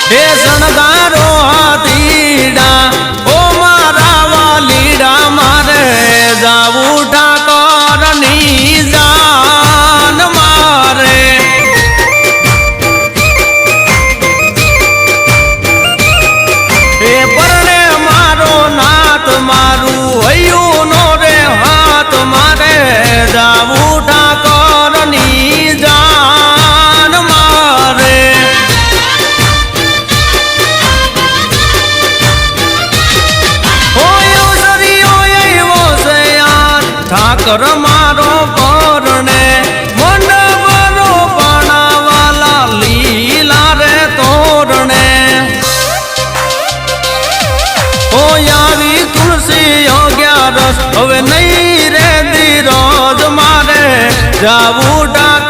હે શણગારો હાથીડા ઓ મારા વાલીડા મારે જાવું ઠાકરની જાન મારે હે પરણે મારો નાથ મારું હૈયું નો રે હાથ મારે જાવું ઠાકરની જાન મારે ઠાકર મારો પરણે મંડપરો પાણાવાલા લીલા રે તોરણે ઓ આવી તુલસી 11 હવે નહીં રે ધીરજ મારે જાવું ઠાકર